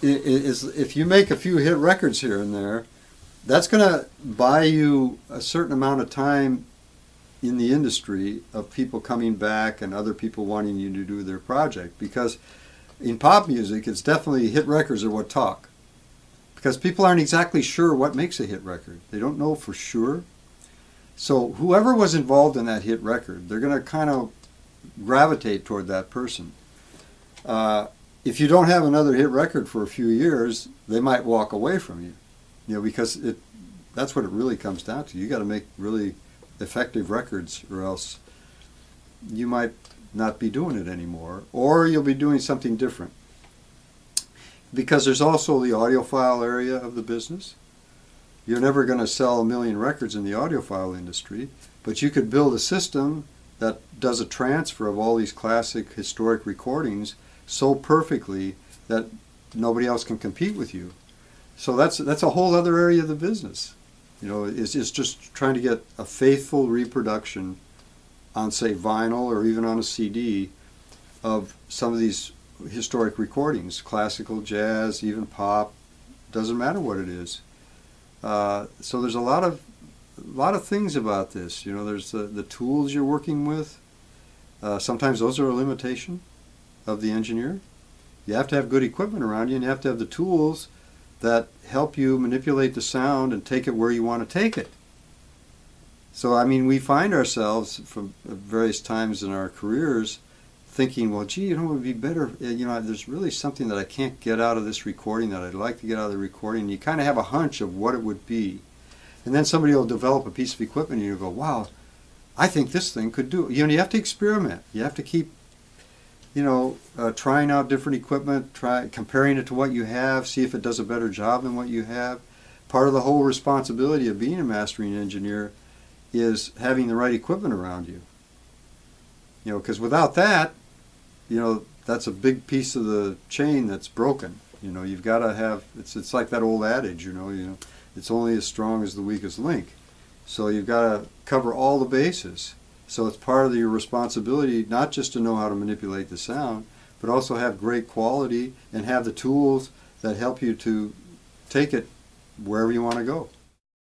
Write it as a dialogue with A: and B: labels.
A: is if you make a few hit records here and there, that's going to buy you a certain amount of time in the industry of people coming back and other people wanting you to do their project. Because in pop music, it's definitely hit records are what talk. Because people aren't exactly sure what makes a hit record. They don't know for sure. So whoever was involved in that hit record, they're going to kind of gravitate toward that person. If you don't have another hit record for a few years, they might walk away from you. Because that's what it really comes down to. You got to make really effective records, or else you might not be doing it anymore, or you'll be doing something different. Because there's also the audiophile area of the business. You're never going to sell 1 million records in the audiophile industry, but you could build a system that does a transfer of all these classic historic recordings so perfectly that nobody else can compete with you. So that's a whole other area of the business. It's just trying to get a faithful reproduction on, say, vinyl or even on a CD of some of these historic recordings, classical, jazz, even pop, doesn't matter what it is. So there's a lot of things about this. There's the tools you're working with. Sometimes those are a limitation of the engineer. You have to have good equipment around you, and you have to have the tools that help you manipulate the sound and take it where you want to take it. So, we find ourselves from various times in our careers thinking, well, gee, it would be better, there's really something that I can't get out of this recording that I'd like to get out of the recording. And you kind of have a hunch of what it would be. And then somebody will develop a piece of equipment and you go, wow, I think this thing could do it. You have to experiment. You have to keep trying out different equipment, comparing it to what you have, see if it does a better job than what you have. Part of the whole responsibility of being a mastering engineer is having the right equipment around you. Because without that, that's a big piece of the chain that's broken. You've got to have, it's like that old adage, it's only as strong as the weakest link. So you've got to cover all the bases. So it's part of your responsibility not just to know how to manipulate the sound, but also have great quality and have the tools that help you to take it wherever you want to go.